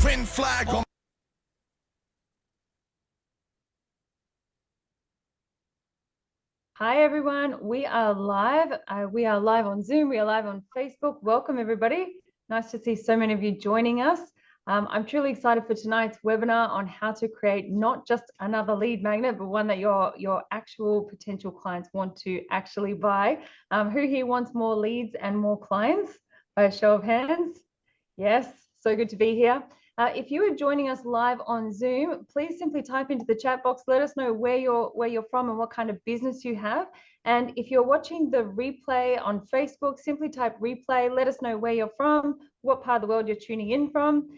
twin flag on. Hi everyone, we are live. We are live on Zoom. We are live on Facebook. Welcome everybody. Nice to see so many of you joining us. I'm truly excited for tonight's webinar on how to create not just another lead magnet, but one that your actual potential clients want to actually buy. Who here wants more leads and more clients? By a show of hands. Yes, so good to be here. If you are joining us live on Zoom, please simply type into the chat box. Let us know where you're from and what kind of business you have. And if you're watching the replay on Facebook, simply type replay. Let us know where you're from, what part of the world you're tuning in from.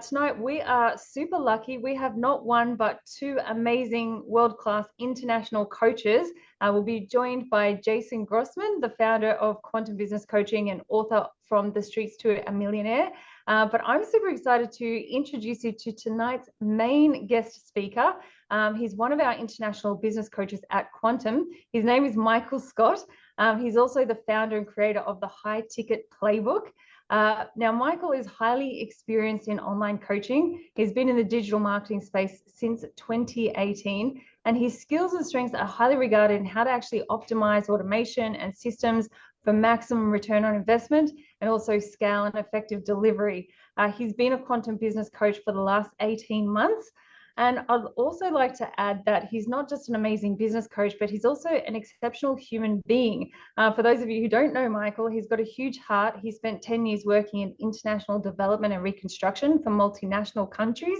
Tonight, we are super lucky. We have not one, but two amazing world-class international coaches. We'll be joined by Jason Grossman, the founder of Quantum Business Coaching and author From the Streets to a Millionaire. But I'm super excited to introduce you to tonight's main guest speaker. He's one of our international business coaches at Quantum. His name is Michael Scott. He's also the founder and creator of the High Ticket Playbook. Now, Michael is highly experienced in online coaching. He's been in the digital marketing space since 2018, and his skills and strengths are highly regarded in how to actually optimize automation and systems for maximum return on investment and also scale and effective delivery. He's been a quantum business coach for the last 18 months. And I'd also like to add that he's not just an amazing business coach, but he's also an exceptional human being. For those of you who don't know Michael, he's got a huge heart. He spent 10 years working in international development and reconstruction for multinational countries,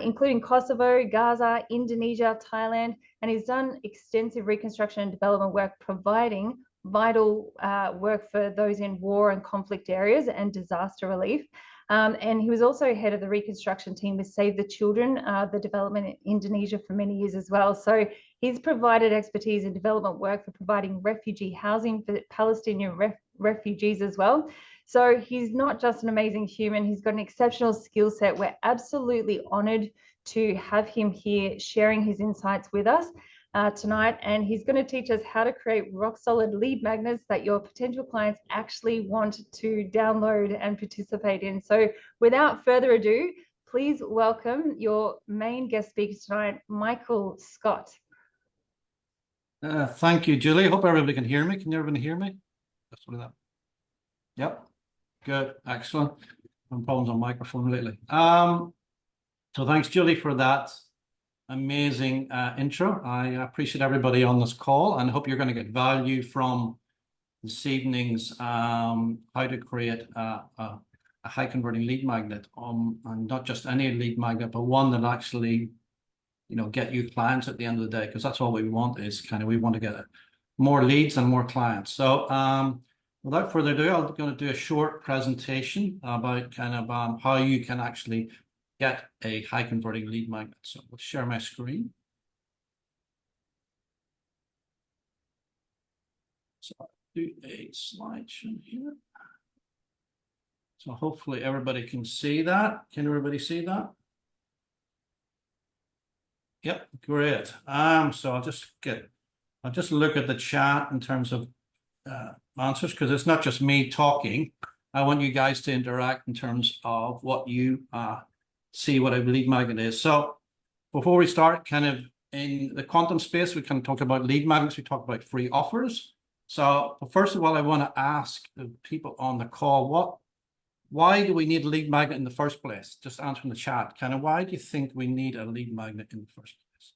including Kosovo, Gaza, Indonesia, Thailand, and he's done extensive reconstruction and development work providing vital work for those in war and conflict areas and disaster relief. And he was also head of the reconstruction team with Save the Children, the development in Indonesia for many years as well. So he's provided expertise in development work for providing refugee housing for Palestinian refugees as well. So he's not just an amazing human, he's got an exceptional skill set. We're absolutely honored to have him here sharing his insights with us tonight, and he's going to teach us how to create rock solid lead magnets that your potential clients actually want to download and participate in. So without further ado, please welcome your main guest speaker tonight, Michael Scott. Thank you, Julie. I hope everybody can hear me. Can everybody hear me? That's what that. Yep. Good. Excellent. No problems on microphone lately. So thanks, Julie, for that amazing intro. I appreciate everybody on this call and hope you're going to get value from this evening's how to create a high converting lead magnet, and not just any lead magnet, but one that actually, you know, get you clients at the end of the day, because that's all we want is we want to get more leads and more clients. So without further ado, I'm going to do a short presentation about how you can actually get a high converting lead magnet. So we'll share my screen. So I'll do a slideshow here. So hopefully everybody can see that. Can everybody see that? Yep, great. So I'll just look at the chat in terms of answers, because it's not just me talking. I want you guys to interact in terms of what you see what a lead magnet is. So before we start, in the quantum space, we talk about lead magnets, we talk about free offers. So first of all, I want to ask the people on the call, why do we need a lead magnet in the first place? Just answer in the chat. Why do you think we need a lead magnet in the first place?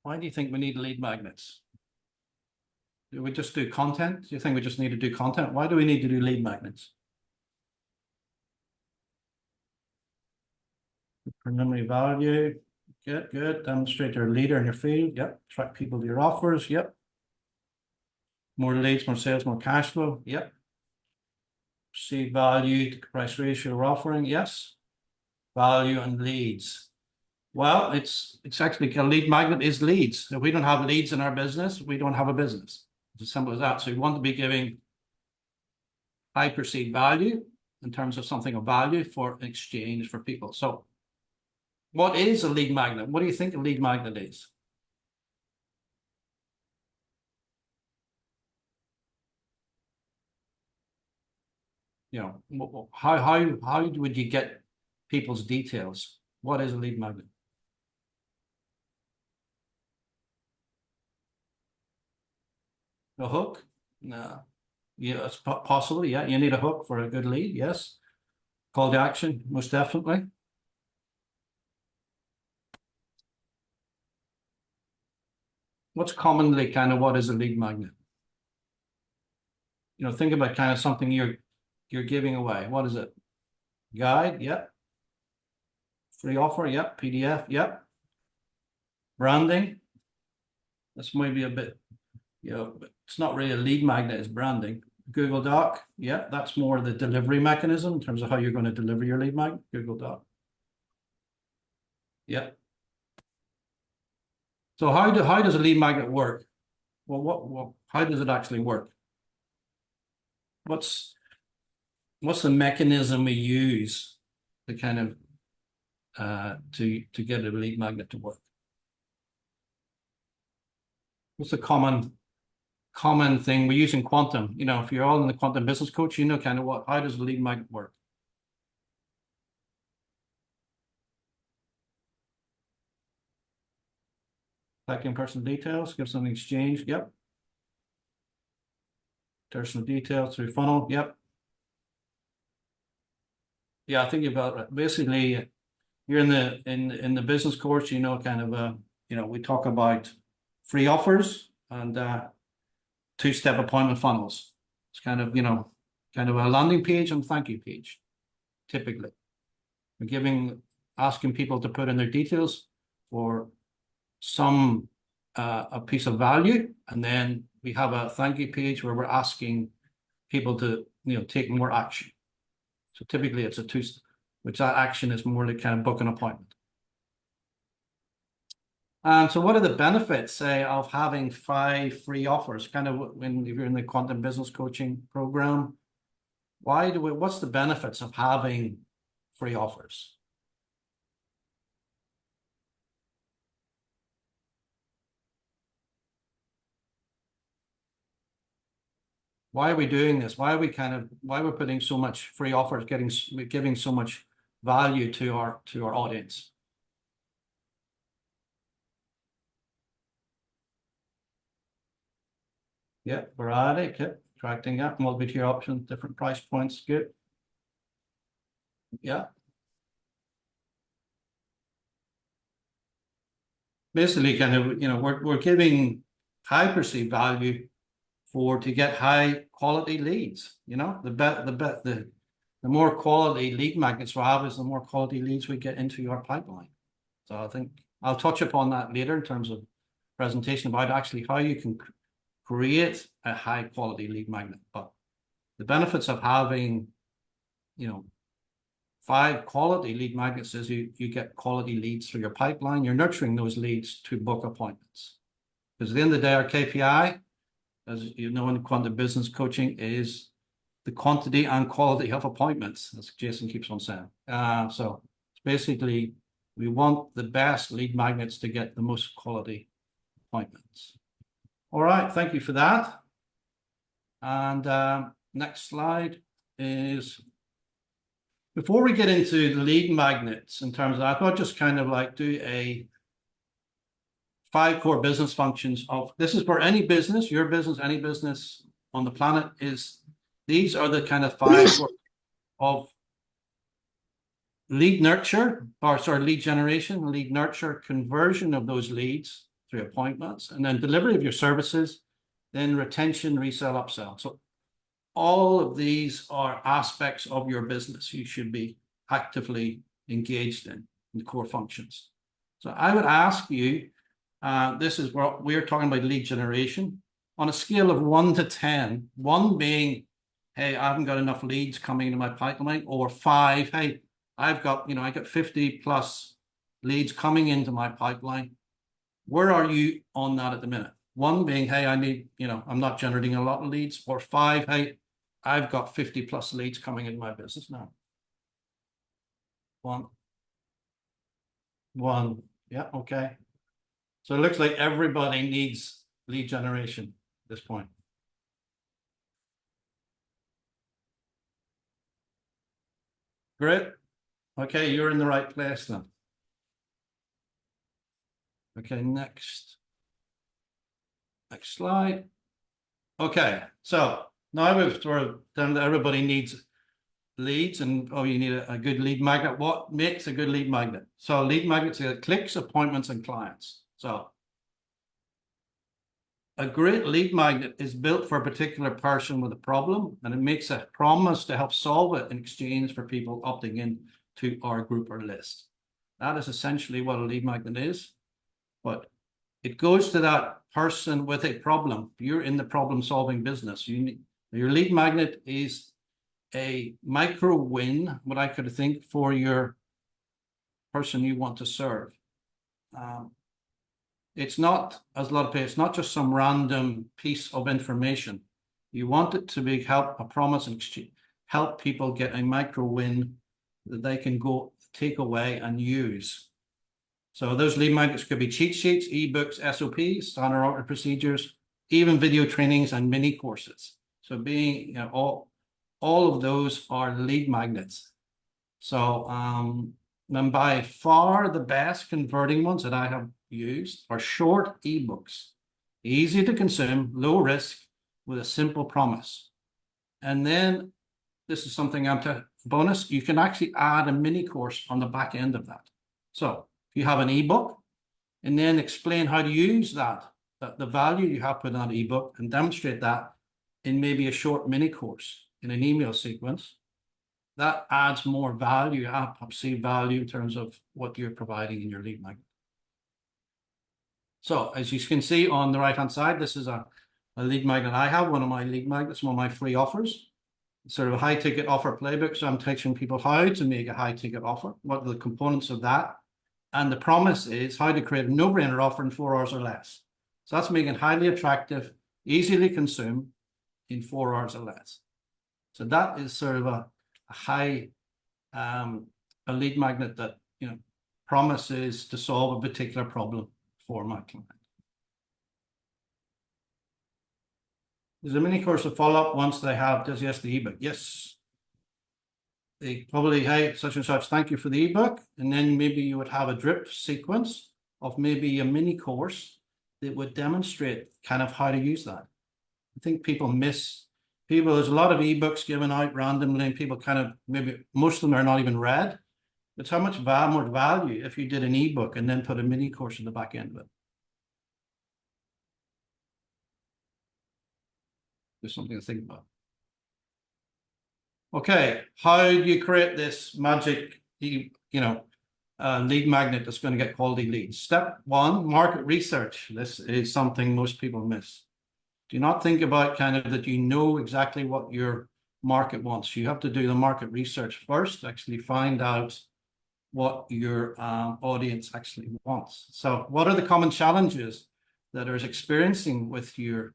Why do you think we need lead magnets? Do we just do content? Do you think we just need to do content? Why do we need to do lead magnets? Preliminary value. Good. Demonstrate you're a leader in your field. Yep. Attract people to your offers. Yep. More leads, more sales, more cash flow. Yep. See value to price ratio we're offering. Yes. Value and leads. Well, it's actually a lead magnet is leads. If we don't have leads in our business, we don't have a business. It's as simple as that. So we want to be giving high perceived value in terms of something of value for exchange for people. So what is a lead magnet? What do you think a lead magnet is? you know, how would you get people's details? What is a lead magnet? A hook? No. Yeah, it's possible. Yeah, you need a hook for a good lead. Yes. Call to action, most definitely. What's commonly kind of what is a lead magnet? You know, think about kind of something you're giving away. What is it? Guide, yep. Free offer, yep. PDF, yep. Branding. That's maybe a bit, you know, it's not really a lead magnet, it's branding. Google Doc, yeah, that's more the delivery mechanism in terms of how you're going to deliver your lead magnet. Google Doc. Yeah. So how does a lead magnet work? Well, how does it actually work? What's the mechanism we use to kind of to get a lead magnet to work? What's the common thing we use in quantum? You know, if you're all in the quantum business coach, you know kind of how does a lead magnet work? Collecting personal details, give something exchange, yep. Personal details through funnel, yep. Yeah, I think about it. Basically, you're in the business course, you know, kind of you know, we talk about free offers and two-step appointment funnels. It's kind of, you know, kind of a landing page and thank you page, typically. We're asking people to put in their details for some a piece of value, and then we have a thank you page where we're asking people to, you know, take more action. So typically it's a two-step, which that action is more like kind of book an appointment. And so what are the benefits, say, of having 5 free offers? Kind of when you're in the quantum business coaching program, what's the benefits of having free offers? Why are we doing this? Why we're putting so much free offers, giving so much value to our audience? Yeah, variety, okay. Attracting up, multi-tier options, different price points, good. Yeah. Basically, kind of, you know, we're giving high perceived value to get high quality leads. You know, the more quality lead magnets we have is the more quality leads we get into your pipeline. So I think I'll touch upon that later in terms of presentation about actually how you can create a high quality lead magnet. But the benefits of having, you know, 5 quality lead magnets is you get quality leads through your pipeline. You're nurturing those leads to book appointments. Because at the end of the day, our KPI, as you know, in quantum business coaching, is the quantity and quality of appointments, as Jason keeps on saying. So it's basically, we want the best lead magnets to get the most quality appointments. All right, thank you for that. And next slide is, before we get into the lead magnets in terms of, I thought just kind of like do a 5 core business functions of, this is for any business, your business, any business on the planet, is these are the kind of 5 of lead nurture, or sorry, lead generation, lead nurture, conversion of those leads through appointments, and then delivery of your services, then retention, resell, upsell. So all of these are aspects of your business you should be actively engaged in the core functions. So I would ask you, this is what we're talking about, lead generation on a scale of 1 to 10, 1 being, hey, I haven't got enough leads coming into my pipeline, or 5, hey, I've got, you know, I got 50 plus leads coming into my pipeline. Where are you on that at the minute? 1 being, hey, I need, you know, I'm not generating a lot of leads, or 5, hey, I've got 50 plus leads coming into my business now. 1. Yeah, okay. So it looks like everybody needs lead generation at this point. Great. Okay, you're in the right place then. Okay, next slide. Okay, so now we've sort of done that everybody needs leads, and you need a good lead magnet. What makes a good lead magnet? So lead magnets are clicks, appointments, and clients. So a great lead magnet is built for a particular person with a problem, and it makes a promise to help solve it in exchange for people opting in to our group or list. That is essentially what a lead magnet is, but it goes to that person with a problem. You're in the problem-solving business. Your lead magnet is a micro win, what I could think, for your person you want to serve. It's not, as a lot of people, it's not just some random piece of information. You want it to be a promise and exchange, help people get a micro win that they can go take away and use. So those lead magnets could be cheat sheets, ebooks, SOPs, standard operating procedures, even video trainings and mini courses. So being, all of those are lead magnets. So and by far the best converting ones that I have used are short ebooks, easy to consume, low risk, with a simple promise. And then this is something I'm to bonus. You can actually add a mini course on the back end of that. So if you have an ebook, and then explain how to use that the value you have put in that ebook, and demonstrate that in maybe a short mini course in an email sequence, that adds more value, perceived value in terms of what you're providing in your lead magnet. So as you can see on the right-hand side, this is a lead magnet I have, one of my lead magnets, one of my free offers. It's sort of a high-ticket offer playbook. So I'm teaching people how to make a high-ticket offer, what are the components of that. And the promise is how to create a no-brainer offer in 4 hours or less. So that's making it highly attractive, easily consumed in 4 hours or less. So that is sort of a high, a lead magnet that, promises to solve a particular problem for my client. There's a mini course of follow-up once they have digest the ebook. Yes. They probably, hey, such and such, thank you for the ebook. And then maybe you would have a drip sequence of maybe a mini course that would demonstrate kind of how to use that. I think there's a lot of ebooks given out randomly, and people kind of, maybe most of them are not even read. It's how much more value if you did an ebook and then put a mini course in the back end of it. There's something to think about. Okay, how do you create this magic, lead magnet that's going to get quality leads? Step 1, market research. This is something most people miss. Do not think about kind of that you know exactly what your market wants. You have to do the market research first, actually find out what your audience actually wants. So what are the common challenges that are experiencing with your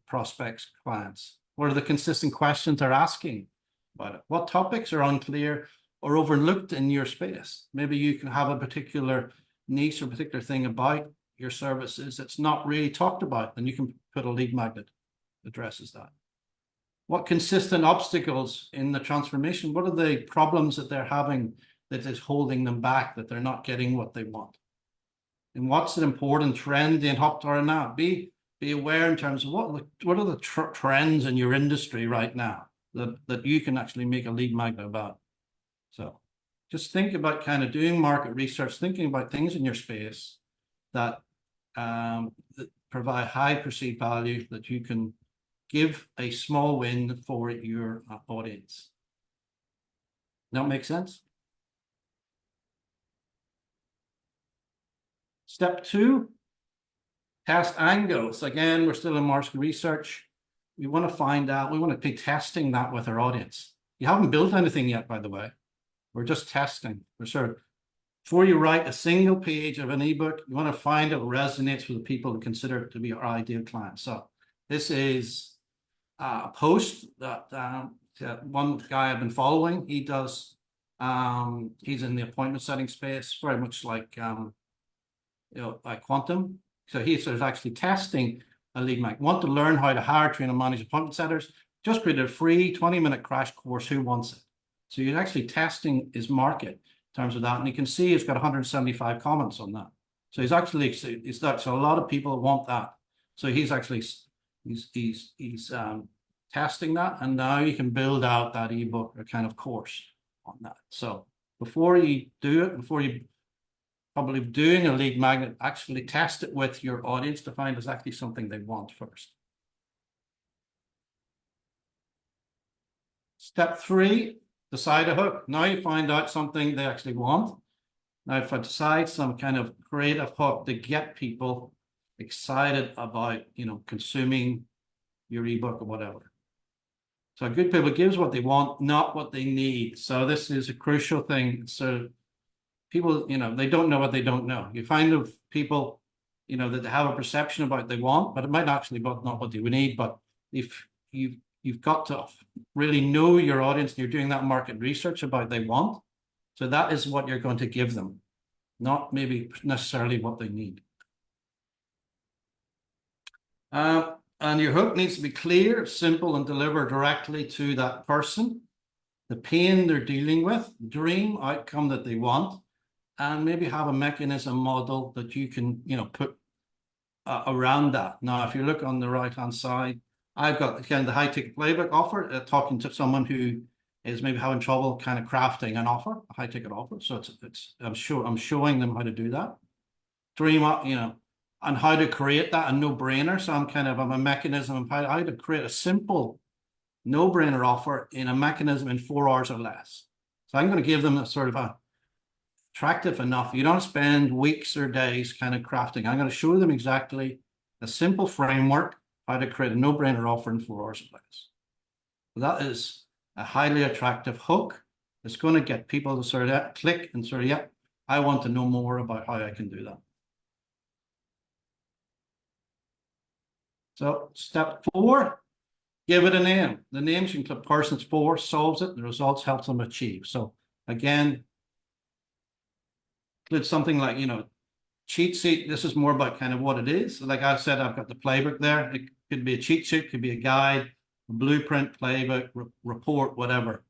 prospects, clients? What are the consistent questions they're asking about it? What topics are unclear or overlooked in your space? Maybe you can have a particular niche or particular thing about your services that's not really talked about, and you can put a lead magnet that addresses that. What consistent obstacles in the transformation? What are the problems that they're having that is holding them back, that they're not getting what they want? And what's an important trend in Hoptar now? Be aware in terms of what are the trends in your industry right now that you can actually make a lead magnet about. So just think about kind of doing market research, thinking about things in your space that provide high perceived value, that you can give a small win for your audience. That make sense? Step 2, test angles. Again, we're still in market research. We want to find out, we want to be testing that with our audience. You haven't built anything yet, by the way. We're just testing. We're sort of, before you write a single page of an ebook, you want to find it resonates with the people who consider it to be our ideal client. So this is a post that one guy I've been following. He does, he's in the appointment setting space, very much like, like Quantum. So he's sort of actually testing a lead magnet. Want to learn how to hire, train, and manage appointment setters? Just created a free 20-minute crash course. Who wants it? So you're actually testing his market in terms of that. And you can see he's got 175 comments on that. So he's actually, it's that, so a lot of people want that. So he's actually, he's testing that. And now you can build out that ebook or kind of course on that. So before you do it, before you probably doing a lead magnet, actually test it with your audience to find exactly something they want first. Step 3, decide a hook. Now you find out something they actually want. Now, if I decide some kind of creative hook to get people excited about, consuming your ebook or whatever. So a good people gives what they want, not what they need. So this is a crucial thing. So people, they don't know what they don't know. You find of people, that they have a perception about what they want, but it might actually be not what they would need. But if you've got to really know your audience, and you're doing that market research about what they want. So that is what you're going to give them, not maybe necessarily what they need. And your hook needs to be clear, simple, and deliver directly to that person, the pain they're dealing with, the dream outcome that they want, and maybe have a mechanism model that you can, put around that. Now, if you look on the right-hand side, I've got again the high ticket playbook offer, talking to someone who is maybe having trouble kind of crafting an offer, a high ticket offer. So I'm showing them how to do that. Dream up, and how to create that, a no-brainer. So I'm a mechanism of how to create a simple no-brainer offer in a mechanism in 4 hours or less. So I'm going to give them a sort of a attractive enough. You don't spend weeks or days kind of crafting. I'm going to show them exactly a simple framework, how to create a no-brainer offer in 4 hours or less. So that is a highly attractive hook. It's going to get people to sort of click and sort of, yep, I want to know more about how I can do that. So step 4, give it a name. The name should include persons 4, solves it, the results helps them achieve. So again, include something like, cheat sheet. This is more about kind of what it is. Like I said, I've got the playbook there. It could be a cheat sheet, could be a guide, a blueprint, playbook, report, whatever.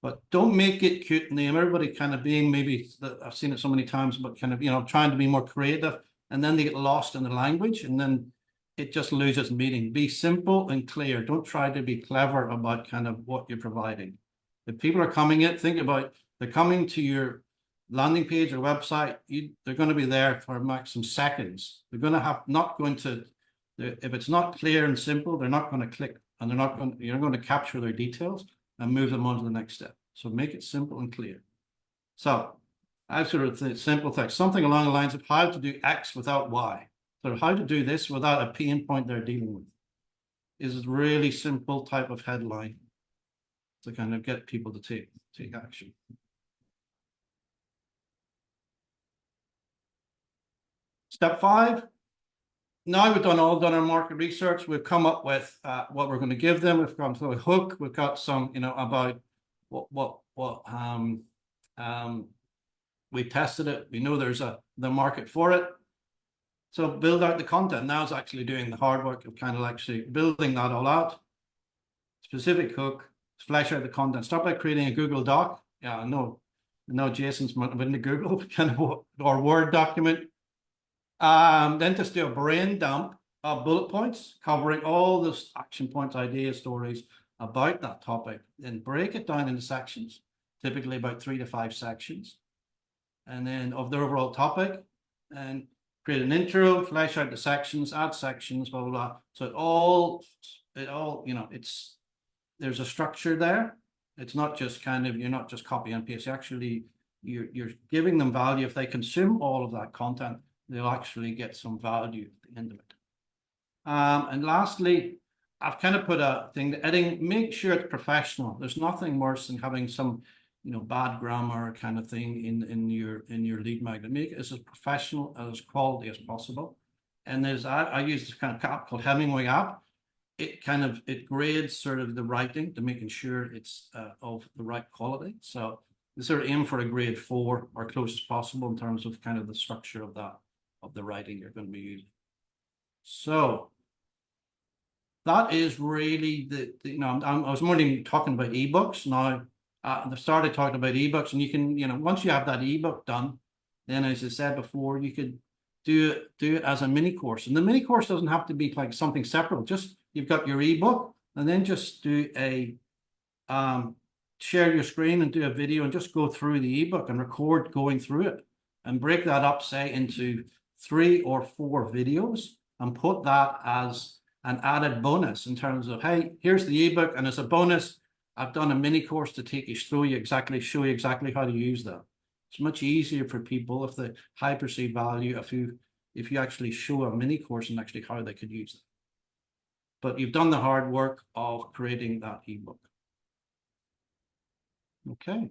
But don't make it cute name. Everybody kind of being maybe, I've seen it so many times, but kind of, trying to be more creative, and then they get lost in the language, and then it just loses meaning. Be simple and clear. Don't try to be clever about kind of what you're providing. If people are coming in, think about, they're coming to your landing page or website, they're going to be there for maximum seconds. They're going to have if it's not clear and simple, they're not going to click, and you're going to capture their details and move them on to the next step. So make it simple and clear. So I sort of think simple text, something along the lines of how to do X without Y. So how to do this without a pain point they're dealing with is a really simple type of headline to kind of get people to take action. Step 5. Now we've done our market research. We've come up with what we're going to give them. We've gone through a hook. We've got some, about we tested it. We know there's the market for it. So build out the content. Now it's actually doing the hard work of kind of actually building that all out. Specific hook, flesh out the content. Start by creating a Google Doc. Yeah, I know Jason's into Google, kind of, or Word document. Then just do a brain dump of bullet points covering all those action points, ideas, stories about that topic. Then break it down into sections, typically about 3 to 5 sections, and then of the overall topic, and create an intro, flesh out the sections, add sections, blah blah blah. So it all, there's a structure there. It's not just kind of, you're not just copy and paste. Actually, you're giving them value. If they consume all of that content, they'll actually get some value at the end of it. And lastly, I've kind of put a thing, the editing, make sure it's professional. There's nothing worse than having some, bad grammar kind of thing in your lead magnet. Make it as professional, as quality as possible. And I use this kind of app called Hemingway app. It grades sort of the writing to making sure it's of the right quality. So they sort of aim for a grade 4 or close as possible in terms of kind of the structure of the writing you're going to be using. So that is really I was more talking about ebooks. Now They started talking about ebooks, and you can, once you have that ebook done, then as I said before, you could do it as a mini course. And the mini course doesn't have to be like something separate. Just you've got your ebook, and then just do a share your screen and do a video and just go through the ebook and record going through it, and break that up, say, into 3 or 4 videos, and put that as an added bonus in terms of, hey, here's the ebook, and as a bonus, I've done a mini course to take you through, show you exactly how to use that. It's much easier for people if the high perceived value, if you actually show a mini course and actually how they could use it. But you've done the hard work of creating that ebook. Okay,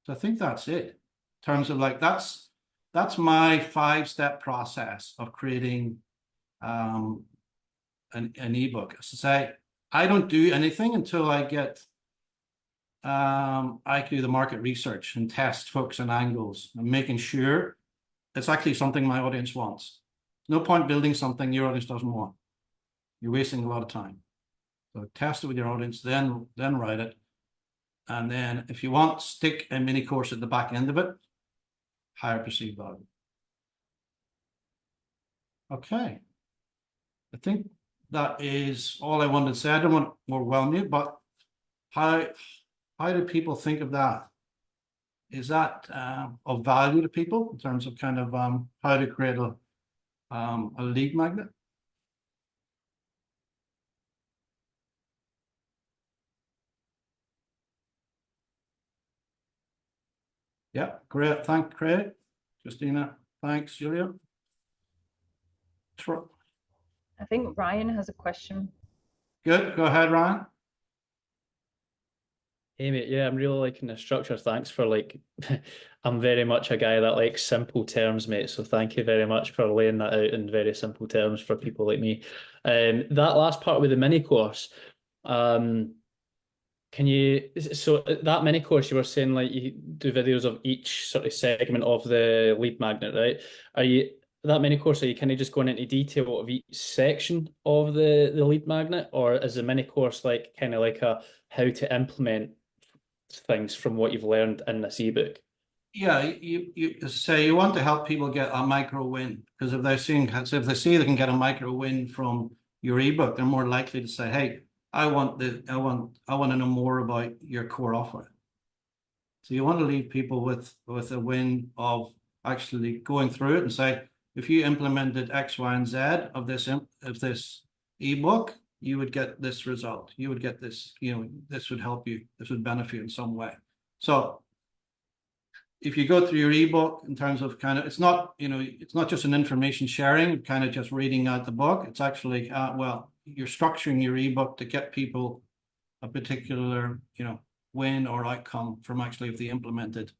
so I think that's it. In terms of like, that's my 5-step process of creating an ebook. As I say, I don't do anything until I get I do the market research and test hooks and angles and making sure it's actually something my audience wants. No point building something your audience doesn't want. You're wasting a lot of time. So test it with your audience, then write it. And then if you want, stick a mini course at the back end of it, higher perceived value. Okay. I think that is all I wanted to say. I don't want to overwhelm you, but how do people think of that? Is that of value to people in terms of kind of how to create a lead magnet? Yeah, great. Thanks, Craig. Justina, thanks, Julia. I think Ryan has a question. Good. Go ahead, Ryan. Hey mate, yeah, I'm really liking the structure. Thanks for I'm very much a guy that likes simple terms, mate. So thank you very much for laying that out in very simple terms for people like me. That last part with the mini course, so that mini course you were saying like you do videos of each sort of segment of the lead magnet, right? That mini course, are you kind of just going into detail of each section of the lead magnet, or is the mini course like kind of like a how to implement things from what you've learned in this ebook? Yeah, you say you want to help people get a micro win, because if they see they can get a micro win from your ebook, they're more likely to say, hey, I want to know more about your core offer. So you want to leave people with a win of actually going through it and say, if you implemented X, Y, and Z of this ebook, you would get this result. You would get this, this would help you. This would benefit you in some way. So if you go through your ebook in terms of kind of, it's not just an information sharing, kind of just reading out the book. It's actually, you're structuring your ebook to get people a particular, win or outcome from actually if they implemented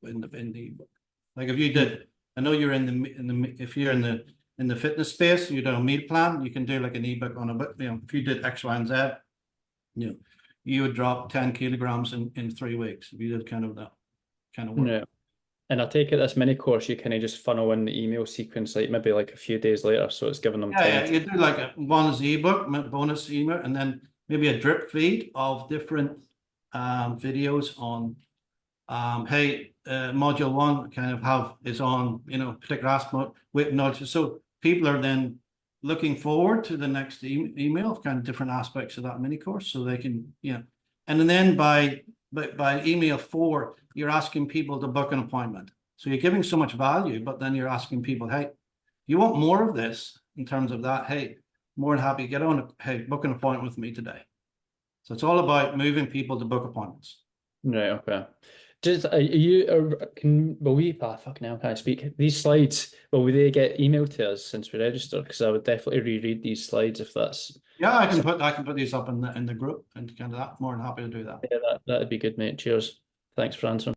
in the ebook. Like if you did, I know you're if you're in the fitness space, you do a meal plan, you can do like an ebook on a bit, if you did X, Y, and Z, you would drop 10 kilograms in 3 weeks if you did kind of that kind of work. Yeah. And I take it this mini course, you kind of just funnel in the email sequence, like maybe like a few days later, so it's giving them time. Yeah, you do like one is the ebook, bonus email, and then maybe a drip feed of different videos on hey, module 1 kind of is on particular aspect with knowledge. So people are then looking forward to the next email of kind of different aspects of that mini course, so they can and then by email 4, you're asking people to book an appointment. So you're giving so much value, but then you're asking people, hey, you want more of this in terms of that? Hey, more than happy, book an appointment with me today. So it's all about moving people to book appointments. Right, okay. Just now can I speak? These slides, will they get emailed to us since we registered? Because I would definitely reread these slides if that's. Yeah, I can put these up in the group and kind of that. More than happy to do that. Yeah, that'd be good, mate. Cheers. Thanks for answering.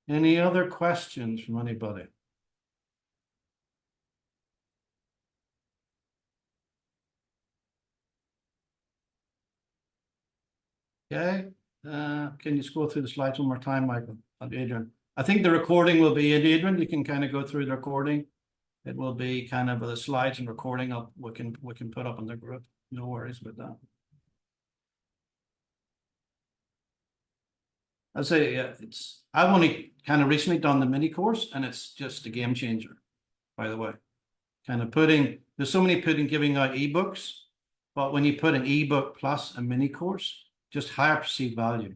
Any other questions from anybody? Okay, can you just go through the slides one more time, Michael and Adrian? I think the recording will be in, Adrian. You can kind of go through the recording. It will be kind of the slides and recording up we can put up in the group. No worries with that. I'd say, yeah, I've only kind of recently done the mini course, and it's just a game changer, by the way. Kind of there's so many giving out ebooks, but when you put an ebook plus a mini course, just higher perceived value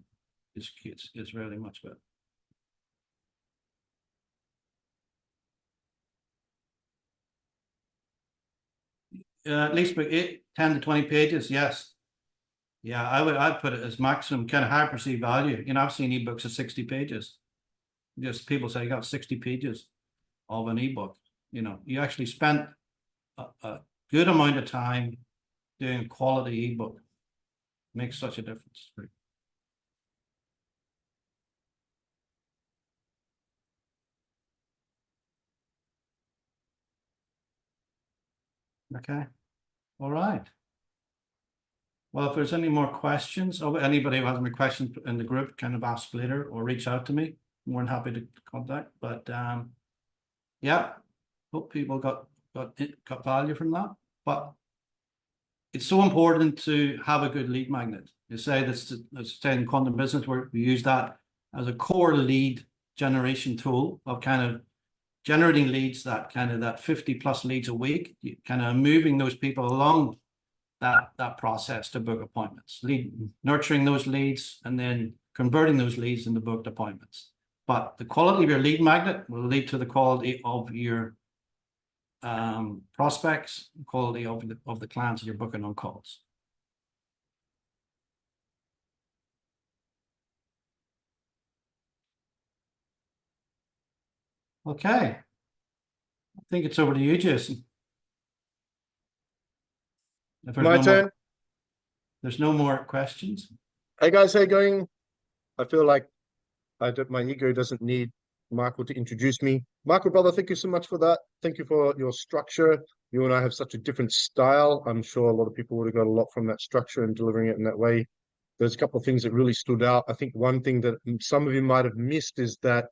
is really much better. At least 10 to 20 pages, yes. Yeah, I'd put it as maximum kind of high perceived value. You know, I've seen ebooks of 60 pages. Just people say you got 60 pages of an ebook. You know, you actually spent a good amount of time doing a quality ebook. Makes such a difference. Okay. All right. Well, if there's any more questions, or anybody who has any questions in the group, kind of ask later or reach out to me. I'm more than happy to contact. But yeah, hope people got value from that. But it's so important to have a good lead magnet. You say this, let's say in quantum business, where we use that as a core lead generation tool of kind of generating leads, that 50 plus leads a week, kind of moving those people along that process to book appointments, nurturing those leads, and then converting those leads into booked appointments. But the quality of your lead magnet will lead to the quality of your prospects, quality of the clients you're booking on calls. Okay, I think it's over to you, Jason. If there's My no turn. There's no more questions. Hey guys, how you going? I feel like my ego doesn't need Michael to introduce me. Michael, brother, thank you so much for that. Thank you for your structure. You and I have such a different style. I'm sure a lot of people would have got a lot from that structure and delivering it in that way. There's a couple of things that really stood out. I think one thing that some of you might have missed is that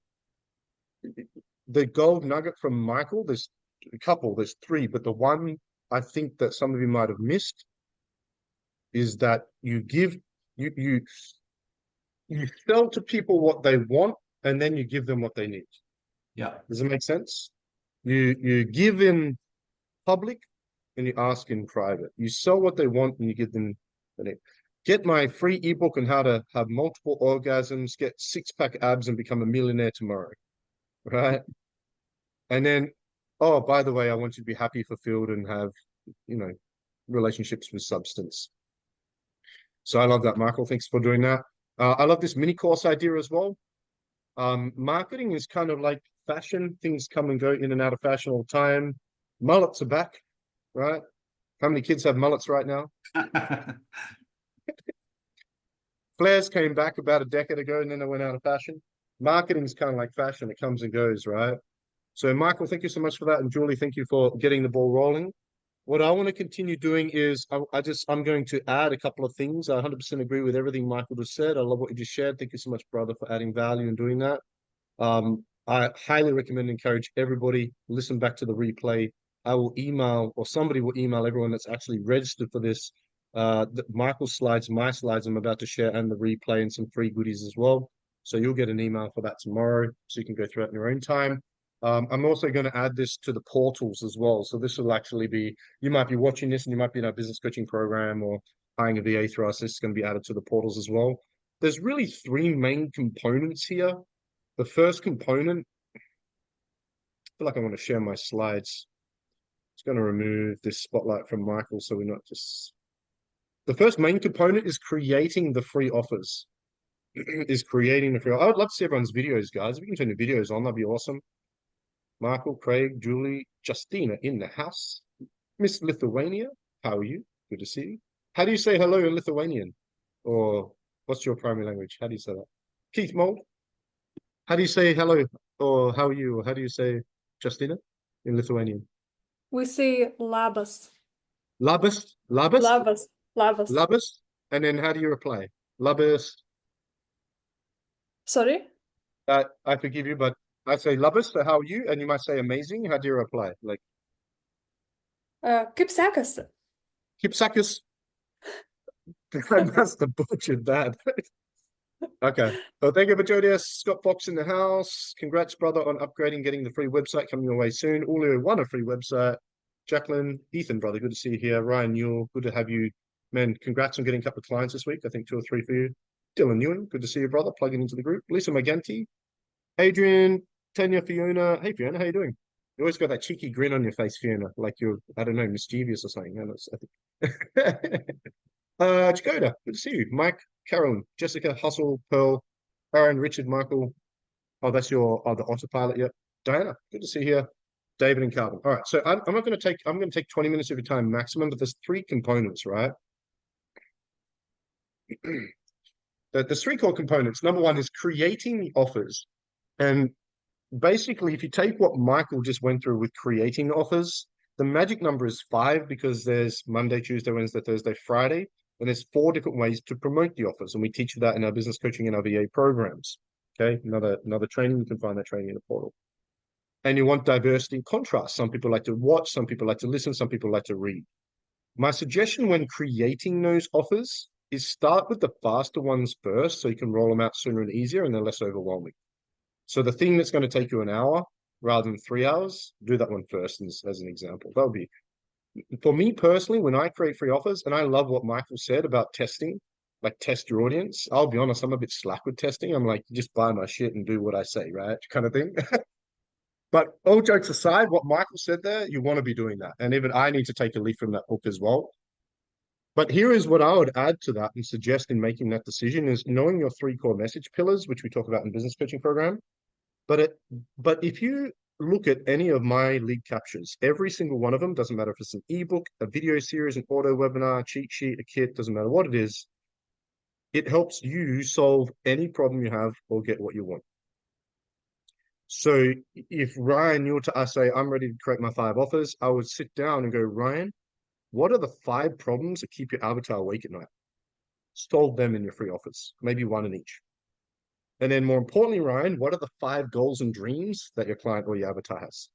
the gold nugget from Michael, there's a couple, there's three, but the one I think that some of you might have missed is that you sell to people what they want, and then you give them what they need. Yeah. Does it make sense? You give in public and you ask in private. You sell what they want and you give them the need. Get my free ebook on how to have multiple orgasms, get six-pack abs, and become a millionaire tomorrow. Right? And then, oh, by the way, I want you to be happy, fulfilled, and have, relationships with substance. So I love that, Michael. Thanks for doing that. I love this mini course idea as well. Marketing is kind of like fashion. Things come and go in and out of fashion all the time. Mullets are back, right? How many kids have mullets right now? Flares came back about a decade ago and then they went out of fashion. Marketing is kind of like fashion. It comes and goes, right? So Michael, thank you so much for that. And Julie, thank you for getting the ball rolling. What I want to continue doing is I'm going to add a couple of things. I 100% agree with everything Michael just said. I love what you just shared. Thank you so much, brother, for adding value and doing that. I highly recommend and encourage everybody listen back to the replay. I will email, or somebody will email everyone that's actually registered for this, Michael's slides, my slides I'm about to share, and the replay and some free goodies as well. So you'll get an email for that tomorrow, so you can go through it in your own time. I'm also going to add this to the portals as well. So this will actually be, you might be watching this and you might be in our business coaching program or hiring a VA through us. This is going to be added to the portals as well. There's really three main components here. The first component, I feel like I want to share my slides. It's going to remove this spotlight from Michael so we're not just... The first main component is creating the free offers. I would love to see everyone's videos, guys. If you can turn the videos on, that'd be awesome. Michael, Craig, Julie, Justina in the house. Miss Lithuania, how are you? Good to see you. How do you say hello in Lithuanian? Or what's your primary language? How do you say that? Keith Mold, how do you say hello? Or how are you? Or how do you say Justina in Lithuanian? We say labas. Labas? Labas? Labas. Labas. Labas? And then how do you reply? Labas. Sorry? I forgive you, but I say labas, so how are you? And you might say amazing. How do you reply? Like Kaip sekasi? Kipsakis. I must have butchered that. Okay. Well, thank you for joining us. Scott Fox in the house. Congrats, brother, on upgrading, getting the free website coming your way soon. Julio won a free website. Jacqueline, Ethan, brother, good to see you here. Ryan Newell, good to have you. Man, congrats on getting a couple of clients this week. I think 2 or 3 for you. Dylan Newen, good to see you, brother, plugging into the group. Lisa Maganti, Adrian, Tanya, Fiona. Hey, Fiona, how you doing? You always got that cheeky grin on your face, Fiona, like you're, I don't know, mischievous or something. No, I think. Jagoda, good to see you. Mike, Carolyn, Jessica, Hustle, Pearl, Aaron, Richard, Michael. Oh, that's your the autopilot. Yep. Diana, good to see you here. David and Carlin. All right. So I'm not going to take, I'm going to take 20 minutes of your time maximum, but there's 3 components, right? There's 3 core components. Number 1 is creating the offers. And basically, if you take what Michael just went through with creating the offers, the magic number is 5 because there's Monday, Tuesday, Wednesday, Thursday, Friday. And there's 4 different ways to promote the offers. And we teach you that in our business coaching and our VA programs. Okay, another training, you can find that training in the portal. And you want diversity and contrast. Some people like to watch, some people like to listen, some people like to read. My suggestion when creating those offers is start with the faster ones first so you can roll them out sooner and easier and they're less overwhelming. So the thing that's going to take you an hour rather than 3 hours, do that one first as an example. That would be, for me personally, when I create free offers, and I love what Michael said about testing, like test your audience. I'll be honest, I'm a bit slack with testing. I'm like, just buy my shit and do what I say, right? Kind of thing. But all jokes aside, what Michael said there, you want to be doing that. And even I need to take a leaf from that book as well. But here is what I would add to that and suggest in making that decision is knowing your 3 core message pillars, which we talk about in business coaching program. But if you look at any of my lead captures, every single one of them, doesn't matter if it's an ebook, a video series, an auto webinar, cheat sheet, a kit, doesn't matter what it is, it helps you solve any problem you have or get what you want. So if Ryan, you were to say, I'm ready to create my 5 offers, I would sit down and go, Ryan, what are the 5 problems that keep your avatar awake at night? Solve them in your free offers, maybe 1 in each. And then more importantly, Ryan, what are the 5 goals and dreams that your client or your avatar has?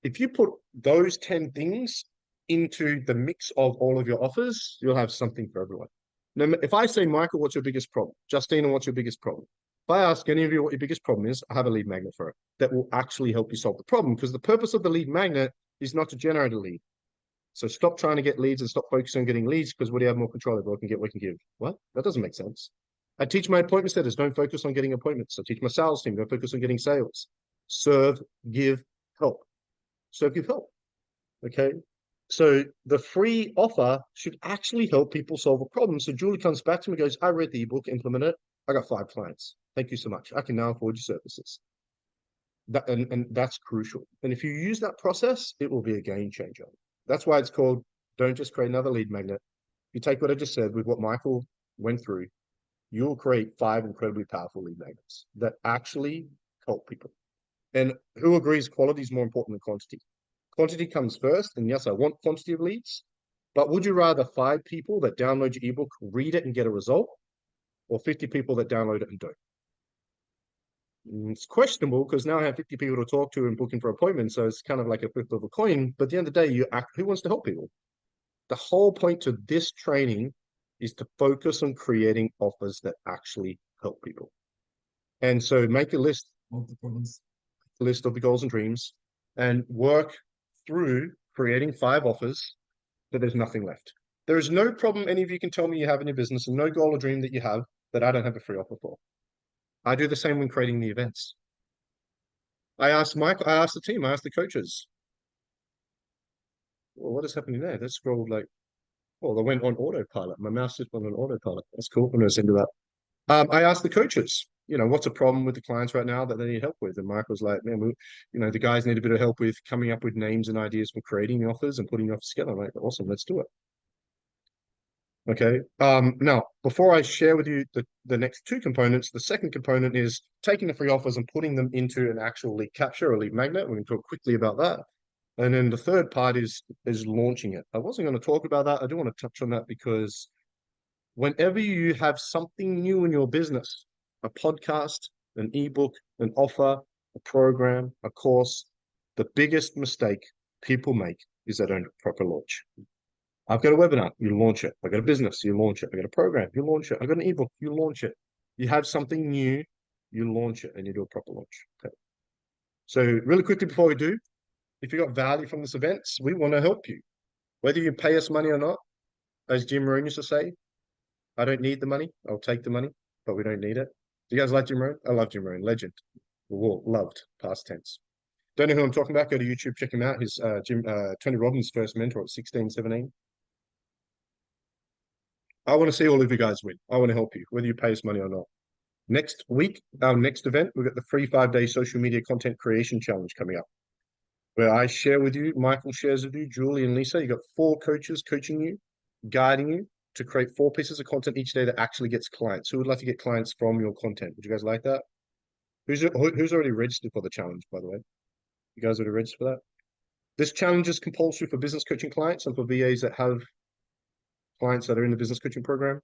If you put those 10 things into the mix of all of your offers, you'll have something for everyone. Now, if I say, Michael, what's your biggest problem? Justina, what's your biggest problem? If I ask any of you what your biggest problem is, I have a lead magnet for it that will actually help you solve the problem, because the purpose of the lead magnet is not to generate a lead. So stop trying to get leads and stop focusing on getting leads, because what do you have more control over? What can get, what can give? What? That doesn't make sense. I teach my appointment setters, don't focus on getting appointments. I teach my sales team, don't focus on getting sales. Serve, give, help. Serve, give, help. Okay. So the free offer should actually help people solve a problem. So Julie comes back to me and goes, I read the ebook, implement it. I got 5 clients. Thank you so much. I can now afford your services. And that's crucial. And if you use that process, it will be a game changer. That's why it's called, don't just create another lead magnet. You take what I just said with what Michael went through, you'll create 5 incredibly powerful lead magnets that actually help people. And who agrees quality is more important than quantity? Quantity comes first, and yes, I want quantity of leads, but would you rather 5 people that download your ebook, read it and get a result, or 50 people that download it and don't? It's questionable because now I have 50 people to talk to and booking for appointments, so it's kind of like a flip of a coin. But at the end of the day, who wants to help people? The whole point to this training is to focus on creating offers that actually help people. And so make a list of the goals and dreams and work through creating 5 offers that there's nothing left. There is no problem any of you can tell me you have in your business, and no goal or dream that you have that I don't have a free offer for. I do the same when creating the events. I asked Michael, I asked the team, I asked the coaches, well, what is happening there? They scrolled like, oh, they went on autopilot. My mouse just went on autopilot. That's cool. I'm going to send you that. I asked the coaches, what's a problem with the clients right now that they need help with? And Mike was like, man, the guys need a bit of help with coming up with names and ideas for creating the offers and putting the offers together. I'm like, awesome, let's do it. Okay. Now, before I share with you the next 2 components, the second component is taking the free offers and putting them into an actual lead capture or lead magnet. We're going to talk quickly about that. And then the third part is launching it. I wasn't going to talk about that. I do want to touch on that because whenever you have something new in your business, a podcast, an ebook, an offer, a program, a course, the biggest mistake people make is they don't proper launch. I've got a webinar, you launch it. I got a business, you launch it. I got a program, you launch it. I got an ebook, you launch it. You have something new, you launch it, and you do a proper launch. Okay. So really quickly before we do, if you got value from this event, we want to help you. Whether you pay us money or not, as Jim Rohn used to say, I don't need the money, I'll take the money, but we don't need it. Do you guys like Jim Rohn? I love Jim Rohn, legend. Loved, past tense. Don't know who I'm talking about, go to YouTube, check him out. His Tony Robbins' first mentor at 16, 17. I want to see all of you guys win. I want to help you, whether you pay us money or not. Next week, our next event, we've got the free 5-day social media content creation challenge coming up, where I share with you, Michael shares with you, Julie and Lisa. You got 4 coaches coaching you, guiding you to create 4 pieces of content each day that actually gets clients. Who would like to get clients from your content? Would you guys like that? Who's already registered for the challenge, by the way? You guys already registered for that? This challenge is compulsory for business coaching clients and for VAs that have clients that are in the business coaching program.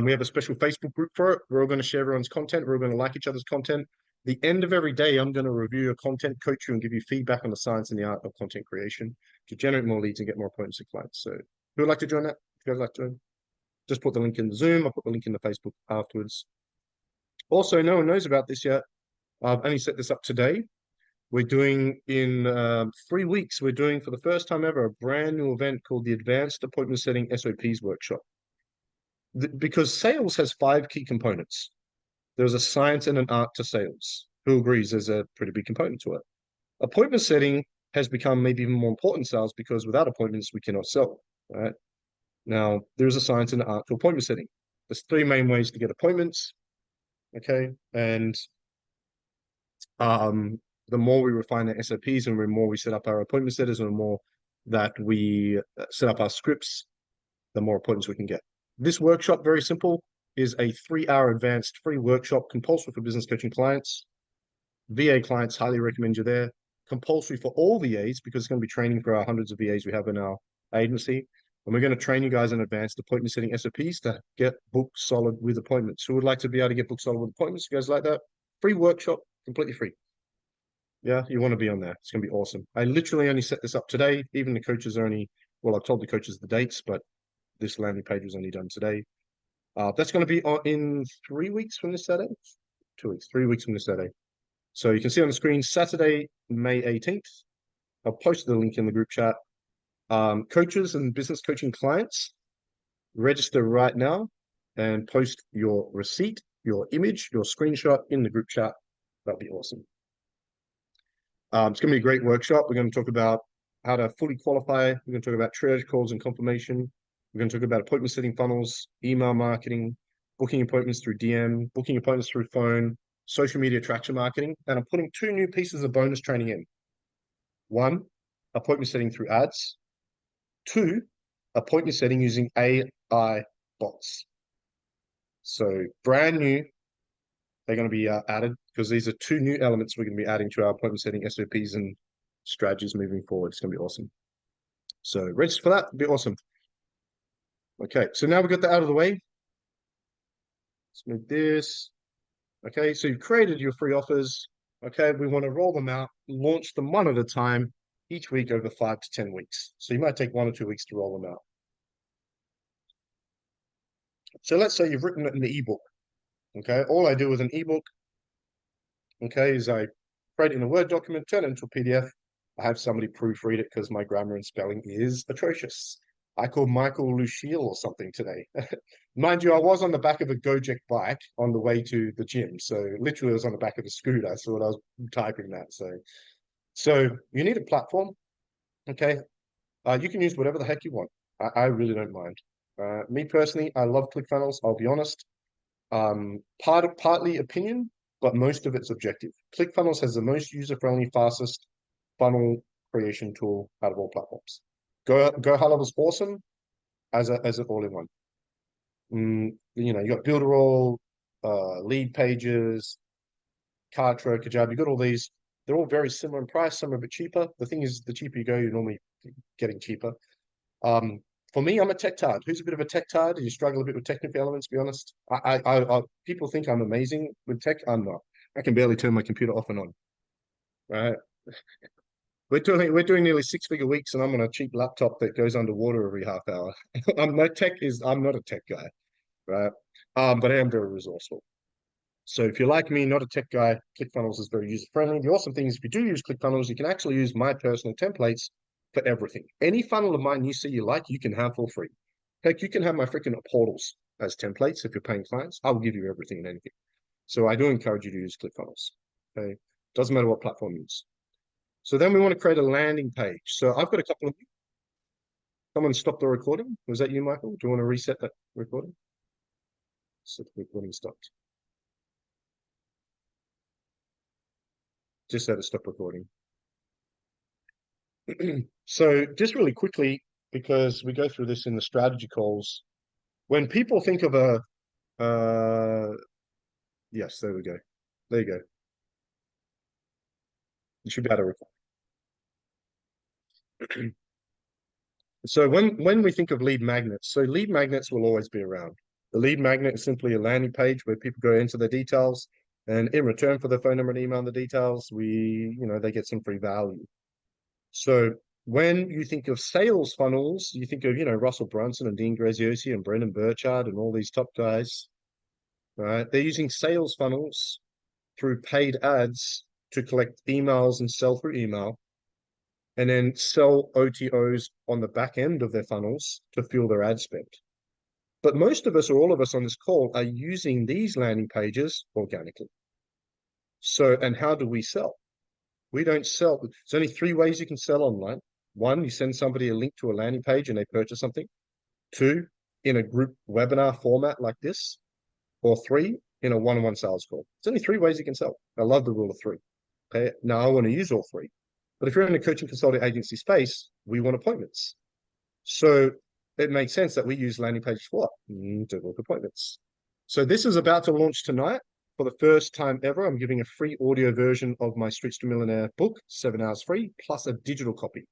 We have a special Facebook group for it. We're all going to share everyone's content. We're all going to like each other's content. The end of every day, I'm going to review your content, coach you, and give you feedback on the science and the art of content creation to generate more leads and get more appointments with clients. So who would like to join that? If you guys like to join, just put the link in the Zoom. I'll put the link in the Facebook afterwards. Also, no one knows about this yet. I've only set this up today. We're doing in 3 weeks, we're doing for the first time ever a brand new event called the Advanced Appointment Setting SOPs Workshop. Because sales has 5 key components. There's a science and an art to sales. Who agrees there's a pretty big component to it? Appointment setting has become maybe even more important in sales because without appointments, we cannot sell, right? Now, there's a science and an art to appointment setting. There's 3 main ways to get appointments, okay? And the more we refine our SOPs and the more we set up our appointment setters and the more that we set up our scripts, the more appointments we can get. This workshop, very simple, is a 3-hour advanced free workshop, compulsory for business coaching clients. VA clients, highly recommend you there. Compulsory for all VAs because it's going to be training for our hundreds of VAs we have in our agency. And we're going to train you guys in advanced appointment setting SOPs to get booked solid with appointments. Who would like to be able to get booked solid with appointments? You guys like that? Free workshop, completely free. Yeah, you want to be on there. It's going to be awesome. I literally only set this up today. Even the coaches are only, well, I've told the coaches the dates, but this landing page was only done today. That's going to be in 3 weeks from this Saturday. 2 weeks, 3 weeks from this Saturday. So you can see on the screen, Saturday, May 18th. I'll post the link in the group chat. Coaches and business coaching clients, register right now and post your receipt, your image, your screenshot in the group chat. That'd be awesome. It's going to be a great workshop. We're going to talk about how to fully qualify. We're going to talk about triage calls and confirmation. We're going to talk about appointment setting funnels, email marketing, booking appointments through DM, booking appointments through phone, social media traction marketing. And I'm putting 2 new pieces of bonus training in. 1, appointment setting through ads. 2, appointment setting using AI bots. So brand new. They're going to be added because these are 2 new elements we're going to be adding to our appointment setting SOPs and strategies moving forward. It's going to be awesome. So register for that. It'll be awesome. Okay, so now we've got that out of the way. Let's move this. Okay, so you've created your free offers. Okay, we want to roll them out, launch them one at a time, each week over 5 to 10 weeks. So you might take 1 or 2 weeks to roll them out. So let's say you've written it in the ebook. Okay, all I do with an ebook, okay, is I create it in a Word document, turn it into a PDF. I have somebody proofread it because my grammar and spelling is atrocious. I called Michael Lucille or something today. Mind you, I was on the back of a Gojek bike on the way to the gym. So literally I was on the back of a scooter. So I was typing that. So you need a platform. Okay. You can use whatever the heck you want. I really don't mind. Me personally, I love ClickFunnels. I'll be honest. Partly opinion, but most of it's objective. ClickFunnels has the most user-friendly, fastest funnel creation tool out of all platforms. Go High Level's awesome as an all-in-one. You know, you got Builderall, Lead Pages, Kartra, Kajabi. You got all these. They're all very similar in price. Some are a bit cheaper. The thing is, the cheaper you go, you're normally getting cheaper. For me, I'm a tech tard. Who's a bit of a tech tard? You struggle a bit with technical elements, to be honest. People think I'm amazing with tech. I'm not. I can barely turn my computer off and on. Right? We're doing nearly 6-figure weeks, and I'm on a cheap laptop that goes underwater every half hour. I'm not a tech guy, right? But I am very resourceful. So if you're like me, not a tech guy, ClickFunnels is very user friendly. The awesome thing is, if you do use ClickFunnels, you can actually use my personal templates for everything. Any funnel of mine you see you like, you can have for free. Heck, you can have my freaking portals as templates if you're paying clients. I will give you everything and anything. So I do encourage you to use ClickFunnels. Okay, doesn't matter what platform you use. So then we want to create a landing page. So I've got a couple of you. Someone stop the recording. Was that you, Michael? Do you want to reset that recording? So the recording stopped. Just had to stop recording. So just really quickly, because we go through this in the strategy calls, when people think of yes, there we go. There you go. You should be able to record. So when we think of lead magnets, so lead magnets will always be around. The lead magnet is simply a landing page where people go into the details, and in return for the phone number and email and the details, they get some free value. So when you think of sales funnels, you think of, Russell Brunson and Dean Graziosi and Brendan Burchard and all these top guys, right? They're using sales funnels through paid ads to collect emails and sell through email, and then sell OTOs on the back end of their funnels to fuel their ad spend. But most of us, or all of us on this call, are using these landing pages organically. So, and how do we sell? We don't sell. There's only 3 ways you can sell online. 1, you send somebody a link to a landing page and they purchase something. 2, in a group webinar format like this. Or 3, in a one-on-one sales call. There's only 3 ways you can sell. I love the rule of 3. Okay, now I want to use all 3. But if you're in the coaching consulting agency space, we want appointments. So it makes sense that we use landing pages for what? To book appointments. So this is about to launch tonight. For the first time ever, I'm giving a free audio version of my Streets to Millionaire book, 7 hours free, plus a digital copy.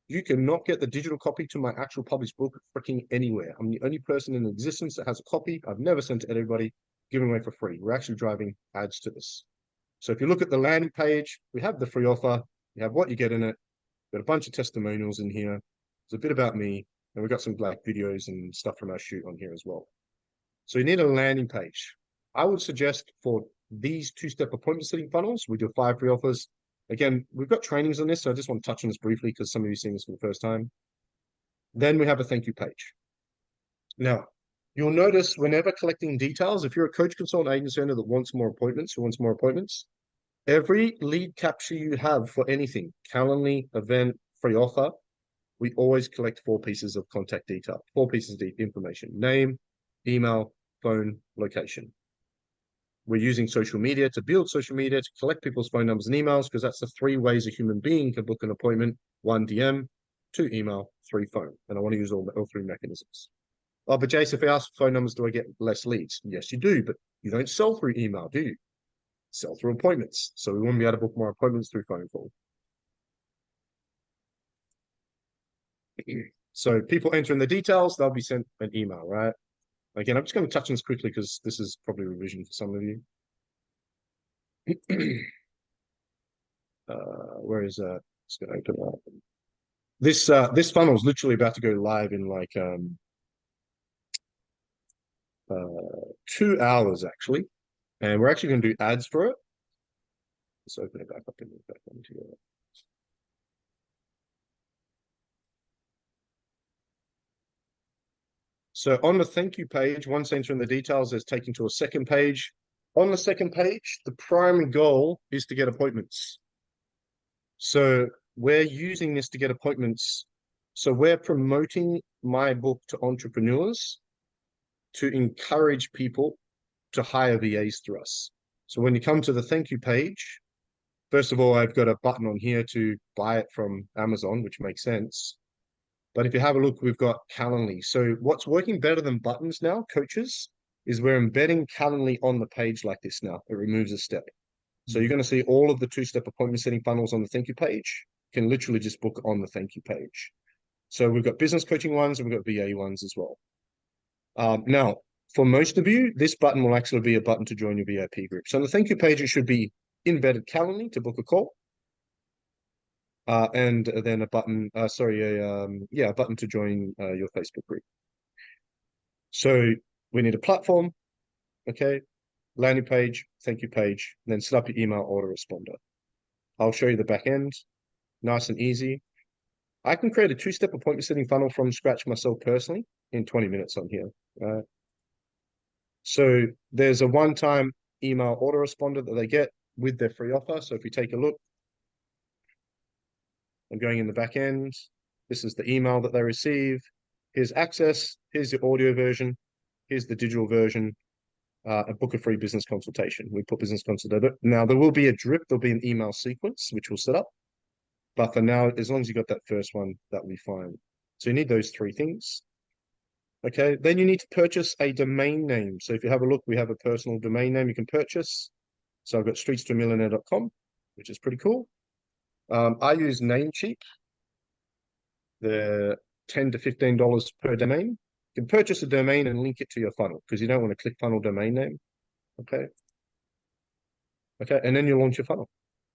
You cannot get the digital copy to my actual published book freaking anywhere. I'm the only person in existence that has a copy. I've never sent to everybody, giving away for free. We're actually driving ads to this. So if you look at the landing page, we have the free offer. You have what you get in it. Got a bunch of testimonials in here. There's a bit about me, and we've got some black videos and stuff from our shoot on here as well. So you need a landing page. I would suggest for these 2-step appointment setting funnels, we do 5 free offers. Again, we've got trainings on this, so I just want to touch on this briefly because some of you are seeing this for the first time. Then we have a thank you page. Now, you'll notice whenever collecting details, if you're a coach, consultant, agency owner that wants more appointments, every lead capture you have for anything, Calendly, event, free offer, we always collect 4 pieces of contact detail, 4 pieces of information: name, email, phone, location. We're using social media to build social media to collect people's phone numbers and emails, because that's the 3 ways a human being can book an appointment: 1, DM, 2, email, 3, phone. And I want to use all 3 mechanisms. Oh, but Jace, if I ask for phone numbers, do I get less leads? Yes, you do, but you don't sell through email, do you? Sell through appointments. So we want to be able to book more appointments through phone call. So people enter in the details, they'll be sent an email, right? Again, I'm just going to touch on this quickly because this is probably revision for some of you. Where is that? It's going to open up. This funnel is literally about to go live in like 2 hours actually, and we're actually going to do ads for it. Let's open it back up and move back into it. So on the thank you page, once entering the details, is taken to a second page. On the second page, the primary goal is to get appointments. So we're using this to get appointments. So we're promoting my book to entrepreneurs to encourage people to hire VAs through us. So when you come to the thank you page, first of all, I've got a button on here to buy it from Amazon, which makes sense. But if you have a look, we've got Calendly. So what's working better than buttons now, coaches, is we're embedding Calendly on the page like this now. It removes a step. So you're going to see all of the 2-step appointment setting funnels on the thank you page. You can literally just book on the thank you page. So we've got business coaching ones and we've got VA ones as well. Now, for most of you, this button will actually be a button to join your VIP group. So on the thank you page, it should be embedded Calendly to book a call. and then a button, a button to join your Facebook group. So we need a platform, okay, landing page, thank you page, then set up your email autoresponder. I'll show you the back end, nice and easy. I can create a two-step appointment setting funnel from scratch myself personally in 20 minutes on here. So there's a one-time email autoresponder that they get with their free offer. So if you take a look, I'm going in the back end. This is the email that they receive. Here's access. Here's the audio version. Here's the digital version. A book a free business consultation. We put business consultation. Now there will be a drip. There'll be an email sequence which we'll set up. But for now, as long as you got that first one, that'll be fine. So you need those three things. Okay, then you need to purchase a domain name. So if you have a look, we have a personal domain name you can purchase. So I've got streetstoamillionaire.com, which is pretty cool. I use Namecheap. They're $10 to $15 per domain. You can purchase a domain and link it to your funnel because you don't want to click funnel domain name. Okay. Okay, and then you launch your funnel.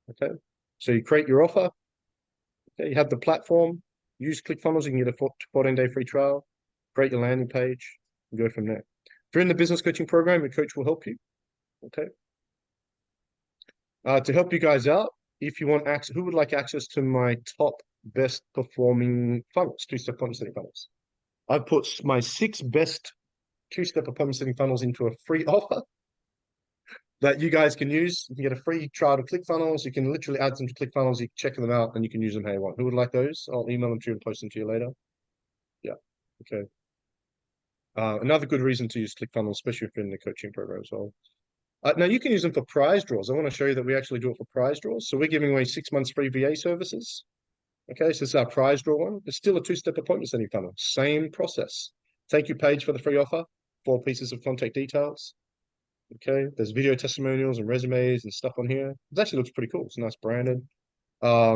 Okay, so you create your offer. Okay, you have the platform. Use ClickFunnels. You can get a 14-day free trial. Create your landing page and go from there. If you're in the business coaching program, your coach will help you. Okay. To help you guys out, if you want access, who would like access to my top best performing funnels, two-step appointment setting funnels? I've put my 6 best two-step appointment setting funnels into a free offer that you guys can use. You can get a free trial to ClickFunnels. You can literally add them to ClickFunnels. You can check them out and you can use them how you want. Who would like those? I'll email them to you and post them to you later. Yeah. Okay. Another good reason to use ClickFunnels, especially if you're in the coaching program as well. Now you can use them for prize draws. I want to show you that we actually do it for prize draws. So we're giving away 6 months free VA services. Okay, so this is our prize draw one. It's still a two-step appointment setting funnel. Same process. Thank you page for the free offer. 4 pieces of contact details. Okay, there's video testimonials and resumes and stuff on here. It actually looks pretty cool. It's nice branded. I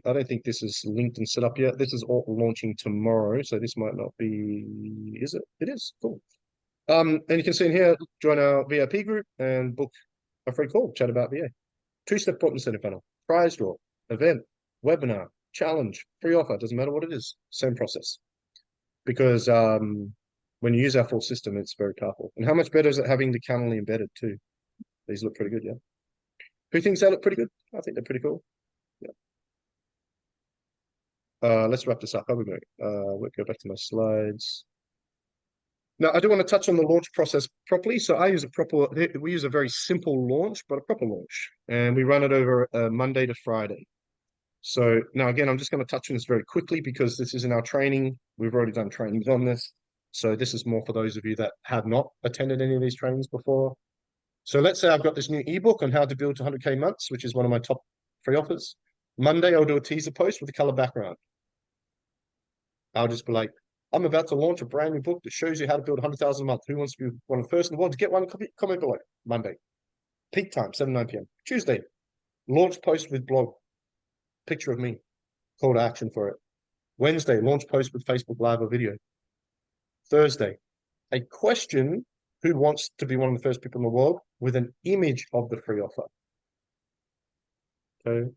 don't think this is linked and set up yet. This is all launching tomorrow, so this might not be. Is it? It is. Cool. And you can see in here, join our VIP group and book a free call, chat about VA. Two-step appointment setting funnel, prize draw, event, webinar, challenge, free offer, doesn't matter what it is, same process. Because when you use our full system, it's very powerful. And how much better is it having the Calendly embedded too? These look pretty good, yeah. Who thinks they look pretty good? I think they're pretty cool. Yeah. Let's wrap this up. How are we going? We'll go back to my slides. Now, I do want to touch on the launch process properly. So we use a very simple launch, but a proper launch. And we run it over Monday to Friday. So now, again, I'm just going to touch on this very quickly because this is in our training. We've already done trainings on this. So this is more for those of you that have not attended any of these trainings before. So let's say I've got this new ebook on how to build to 100K months, which is one of my top free offers. Monday, I'll do a teaser post with a color background. I'll just be like, I'm about to launch a brand new book that shows you how to build 100,000 a month. Who wants to be one of the first in the world to get one? Comment below. Monday, peak time, 7, 9 p.m. Tuesday, launch post with blog, picture of me, call to action for it. Wednesday, launch post with Facebook Live or video. Thursday, a question, who wants to be one of the first people in the world, with an image of the free offer. Okay.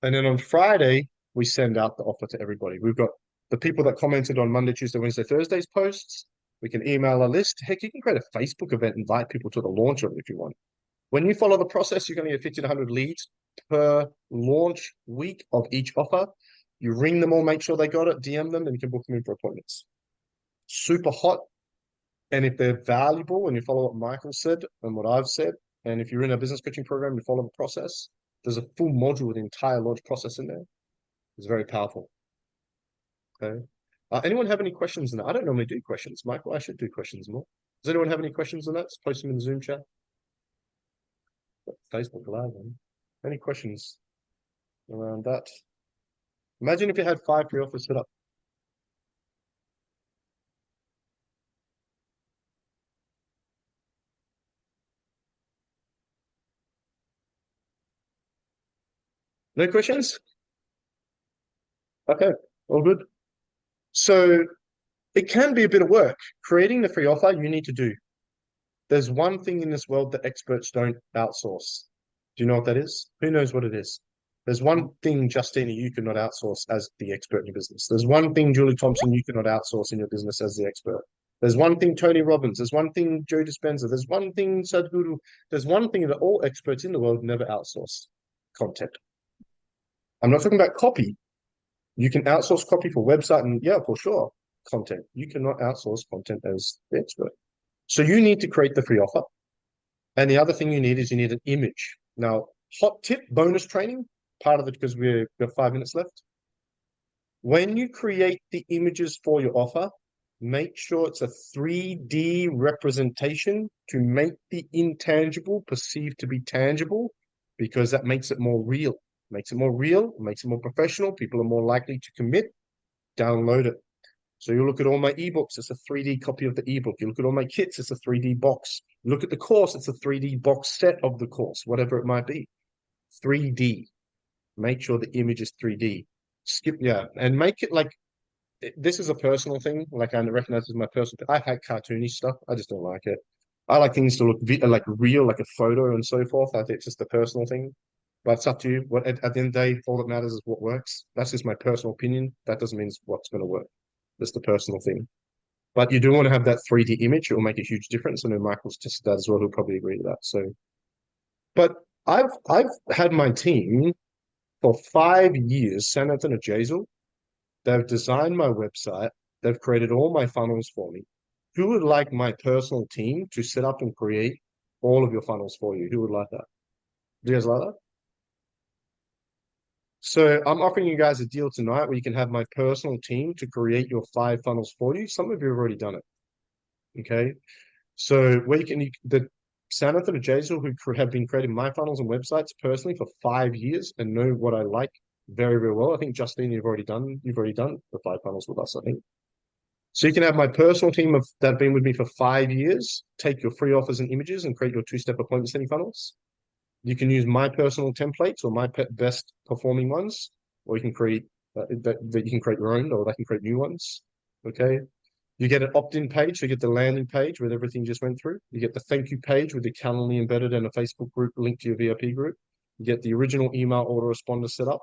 And then on Friday, we send out the offer to everybody. We've got the people that commented on Monday, Tuesday, Wednesday, Thursday's posts. We can email a list. Heck, you can create a Facebook event, invite people to the launch of it if you want. When you follow the process, you're going to get 50 to 100 leads per launch week of each offer. You ring them all, make sure they got it, DM them, and you can book them in for appointments. Super hot. And if they're valuable and you follow what Michael said and what I've said, and if you're in a business coaching program, you follow the process, there's a full module with the entire launch process in there. It's very powerful. Okay. Anyone have any questions on that? I don't normally do questions. Michael, I should do questions more. Does anyone have any questions on that? Just post them in the Zoom chat. Facebook Live. Man. Any questions around that? Imagine if you had 5 free offers set up. No questions? Okay, all good. So it can be a bit of work. Creating the free offer, you need to do. There's one thing in this world that experts don't outsource. Do you know what that is? Who knows what it is? There's one thing, Justina, you cannot outsource as the expert in your business. There's one thing, Julie Thompson, you cannot outsource in your business as the expert. There's one thing, Tony Robbins. There's one thing, Joe Dispenza. There's one thing, Sadhguru. There's one thing that all experts in the world never outsource: content. I'm not talking about copy. You can outsource copy for website and yeah, for sure, content. You cannot outsource content as the expert. So you need to create the free offer. And the other thing you need is you need an image. Now, hot tip, bonus training, part of it because we've got 5 minutes left. When you create the images for your offer, make sure it's a 3D representation to make the intangible perceived to be tangible, because that makes it more real. Makes it more real, makes it more professional. People are more likely to commit, download it. So you look at all my ebooks, it's a 3D copy of the ebook. You look at all my kits, it's a 3D box. You look at the course, it's a 3D box set of the course, whatever it might be. 3D. Make sure the image is 3D. Skip, yeah, and make it like, this is a personal thing. Like, I recognize this as my personal thing. I hate cartoony stuff. I just don't like it. I like things to look like real, like a photo and so forth. I think it's just a personal thing. But it's up to you. What at the end of the day, all that matters is what works. That's just my personal opinion. That doesn't mean it's what's going to work. That's the personal thing. But you do want to have that 3D image. It will make a huge difference. I know Michael's tested that as well. He'll probably agree to that. So, but I've had my team for 5 years, San Antonio Jazel. They've designed my website. They've created all my funnels for me. Who would like my personal team to set up and create all of your funnels for you? Who would like that? Do you guys like that? So I'm offering you guys a deal tonight where you can have my personal team to create your 5 funnels for you. Some of you have already done it. Okay. So where the San Antonio Jazel, who have been creating my funnels and websites personally for 5 years and know what I like very, very well. I think, Justine, you've already done the 5 funnels with us, I think. So you can have my personal team that have been with me for 5 years, take your free offers and images and create your 2-step appointment setting funnels. You can use my personal templates or my best performing ones, or you can create that you can create your own, or they can create new ones. Okay. You get an opt-in page, so you get the landing page with everything just went through. You get the thank you page with the Calendly embedded and a Facebook group linked to your VIP group. You get the original email autoresponder set up.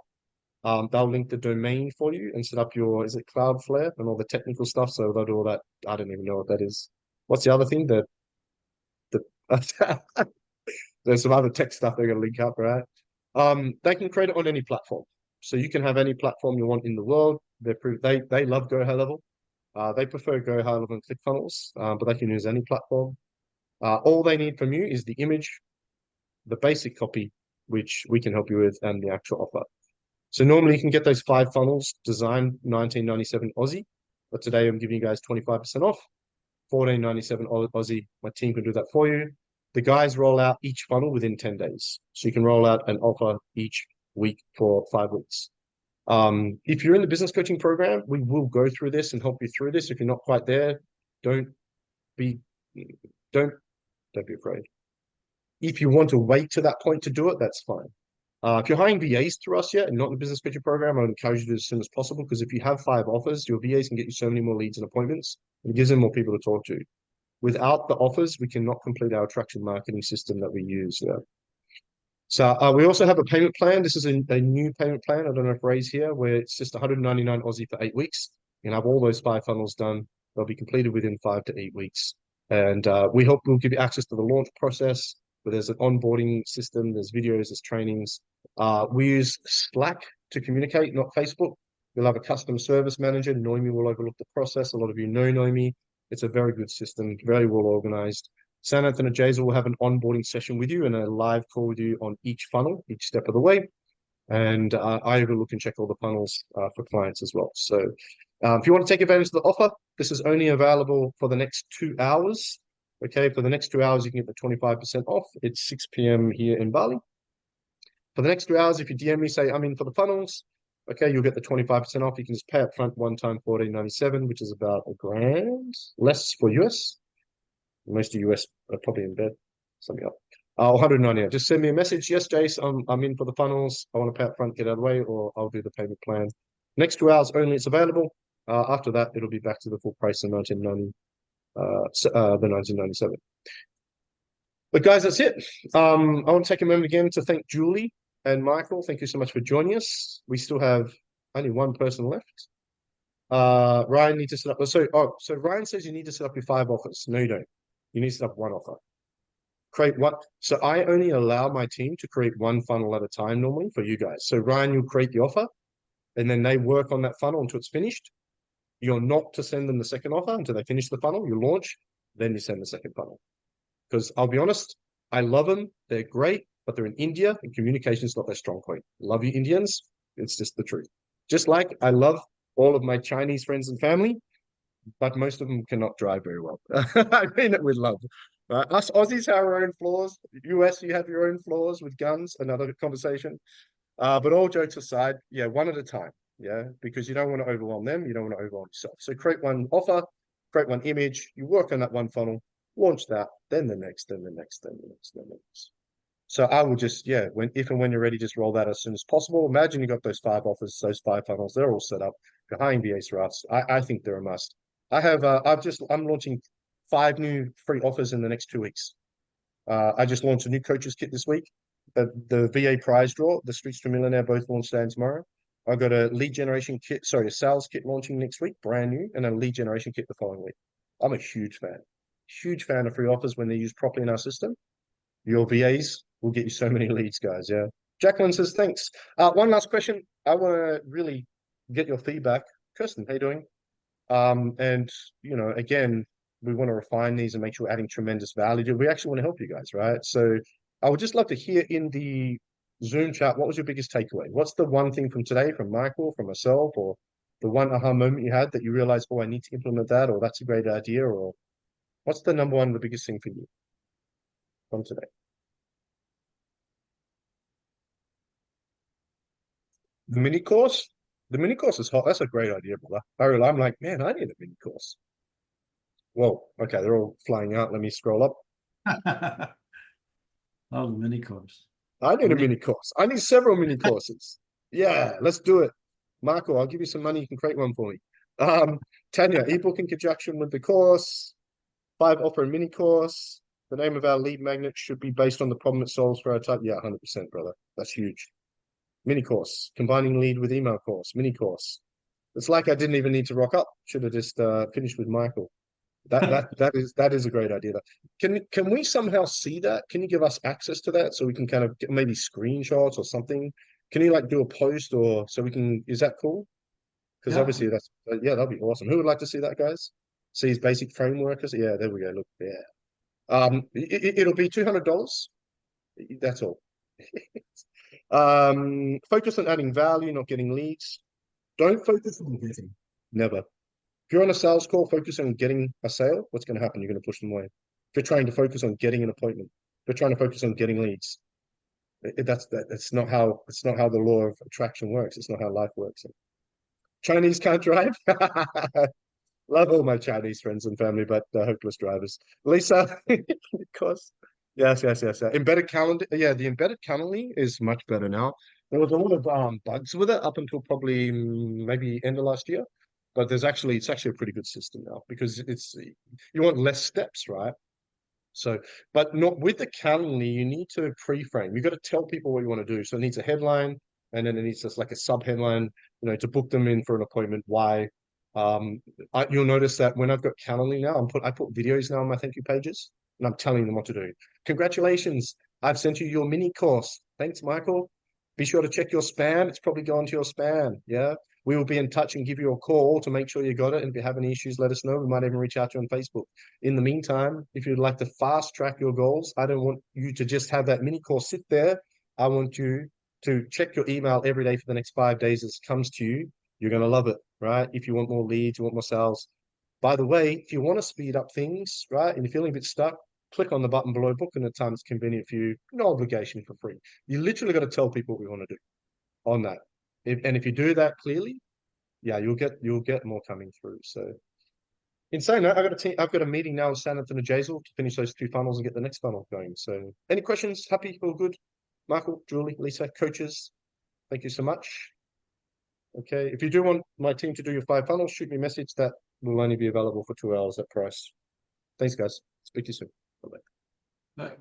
They'll link the domain for you and set up your, is it Cloudflare and all the technical stuff. So they'll do all that. I don't even know what that is. What's the other thing? There's some other tech stuff they're going to link up, right? They can create it on any platform. So you can have any platform you want in the world. They love Go High Level. They prefer Go High Level and ClickFunnels, but they can use any platform. All they need from you is the image, the basic copy, which we can help you with, and the actual offer. So normally you can get those 5 funnels designed $19.97 Aussie, but today I'm giving you guys 25% off, $14.97 Aussie. My team can do that for you. The guys roll out each funnel within 10 days. So you can roll out an offer each week for 5 weeks. If you're in the business coaching program, we will go through this and help you through this. If you're not quite there, don't be afraid. If you want to wait to that point to do it, that's fine. If you're hiring VAs through us yet and not in the business coaching program, I would encourage you to do it as soon as possible, because if you have 5 offers, your VAs can get you so many more leads and appointments, and it gives them more people to talk to. Without the offers, we cannot complete our attraction marketing system that we use. Yeah. So we also have a payment plan. This is a new payment plan. I don't know if Ray's here, where it's just 199 Aussie for 8 weeks. You can have all those 5 funnels done. They'll be completed within 5 to 8 weeks. And we'll give you access to the launch process, where there's an onboarding system, there's videos, there's trainings. We use Slack to communicate, not Facebook. You'll have a customer service manager. Noemi will overlook the process. A lot of you know Noemi. It's a very good system, very well organized. San Antonio Jazel will have an onboarding session with you and a live call with you on each funnel, each step of the way. And I overlook and check all the funnels for clients as well. So if you want to take advantage of the offer, this is only available for the next 2 hours. Okay, for the next 2 hours, you can get the 25% off. It's 6 p.m. here in Bali. For the next 2 hours, if you DM me, say I'm in for the funnels, okay, you'll get the 25% off. You can just pay up front one time, $14.97, which is about $1,000 less for US. Most of US are probably in bed. Something up. $198. Just send me a message. Yes, Jace, I'm in for the funnels. I want to pay up front, get out of the way, or I'll do the payment plan. Next 2 hours only, it's available. After that, it'll be back to the full price of the 1997. But guys, that's it. I want to take a moment again to thank Julie and Michael. Thank you so much for joining us. We still have only one person left. Ryan needs to set up. So Ryan says you need to set up your 5 offers. No, you don't. You need to set up 1 offer. Create one. So I only allow my team to create 1 funnel at a time normally for you guys. So Ryan, you'll create the offer, and then they work on that funnel until it's finished. You're not to send them the second offer until they finish the funnel. You launch, then you send the second funnel. Because I'll be honest, I love them. They're great, but they're in India and communication is not their strong point. Love you, Indians. It's just the truth. Just like I love all of my Chinese friends and family, but most of them cannot drive very well. I mean it with love. Us Aussies have our own flaws. US, you have your own flaws with guns, another conversation. But all jokes aside, yeah, 1 at a time. Yeah, because you don't want to overwhelm them. You don't want to overwhelm yourself. So create 1 offer, create 1 image. You work on that 1 funnel, launch that, then the next, then the next, then the next, then the next. So I will just, yeah, if and when you're ready, just roll that as soon as possible. Imagine you got those 5 offers, those 5 funnels. They're all set up behind VA Routes. I think they're a must. I'm launching 5 new free offers in the next 2 weeks. I just launched a new coaches kit this week. The VA prize draw, the Streets to Millionaire, both launch today and tomorrow. I've got a lead generation kit, a sales kit launching next week, brand new, and a lead generation kit the following week. I'm a huge fan of free offers when they're used properly in our system. Your VAs will get you so many leads, guys. Yeah. Jacqueline says, thanks. 1 last question. I want to really get your feedback. Kirsten, how you doing? And, again, we want to refine these and make sure we're adding tremendous value. We actually want to help you guys, right? So I would just love to hear in the Zoom chat, what was your biggest takeaway? What's the one thing from today, from Michael, from myself, or the one aha moment you had that you realized, oh, I need to implement that, or that's a great idea, or what's the number 1, the biggest thing for you from today? The mini course? The mini course is hot. That's a great idea, brother. I'm like, man, I need a mini course. Whoa, okay, they're all flying out. Let me scroll up. Oh, the mini course. I need a mini course. I need several mini courses. Yeah, let's do it. Marco, I'll give you some money. You can create one for me. Tanya, ebook in conjunction with the course. 5 offer a mini course. The name of our lead magnet should be based on the problem it solves for our type. Yeah, 100%, brother. That's huge. Mini course, combining lead with email course, mini course. It's like I didn't even need to rock up. Should have just finished with Michael. That is a great idea. Can we somehow see that? Can you give us access to that so we can kind of get maybe screenshots or something? Can you like do a post or so we can? Is that cool? Because Yeah. obviously that'd be awesome. Who would like to see that, guys? See his basic framework. Yeah, there we go. Look, yeah. It'll be $200. That's all. Focus on adding value, not getting leads. Don't focus on getting. Never. If you're on a sales call, focus on getting a sale. What's going to happen? You're going to push them away. If you're trying to focus on getting an appointment, if you're trying to focus on getting leads, that's not how the law of attraction works. It's not how life works. Chinese can't drive. Love all my Chinese friends and family, but hopeless drivers. Lisa, of course. Yes. Embedded calendar. Yeah, the embedded Calendly is much better now. There was a lot of bugs with it up until probably maybe end of last year, but it's actually a pretty good system now because you want less steps, right? So, but not with the Calendly, you need to pre-frame. You've got to tell people what you want to do. So it needs a headline, and then it needs just like a sub-headline, to book them in for an appointment. Why? You'll notice that when I've got Calendly now, I put videos now on my thank you pages, and I'm telling them what to do. Congratulations, I've sent you your mini course. Thanks, Michael. Be sure to check your spam. It's probably gone to your spam. Yeah. We will be in touch and give you a call to make sure you got it. And if you have any issues, let us know. We might even reach out to you on Facebook. In the meantime, if you'd like to fast track your goals, I don't want you to just have that mini course sit there. I want you to check your email every day for the next 5 days as it comes to you. You're going to love it, right? If you want more leads, you want more sales. By the way, if you want to speed up things, right, and you're feeling a bit stuck, click on the button below, book in a time that's convenient for you, no obligation, for free. You literally got to tell people what we want to do on that. And if you do that clearly, yeah, you'll get more coming through. So in saying that, I've got a meeting now with San Antonio Jazel to finish those 2 funnels and get the next funnel going. So any questions? Happy? All good? Michael, Julie, Lisa, coaches, thank you so much. Okay, if you do want my team to do your 5 funnels, shoot me a message. That will only be available for 2 hours at price. Thanks, guys. Speak to you soon. Bye-bye. Bye.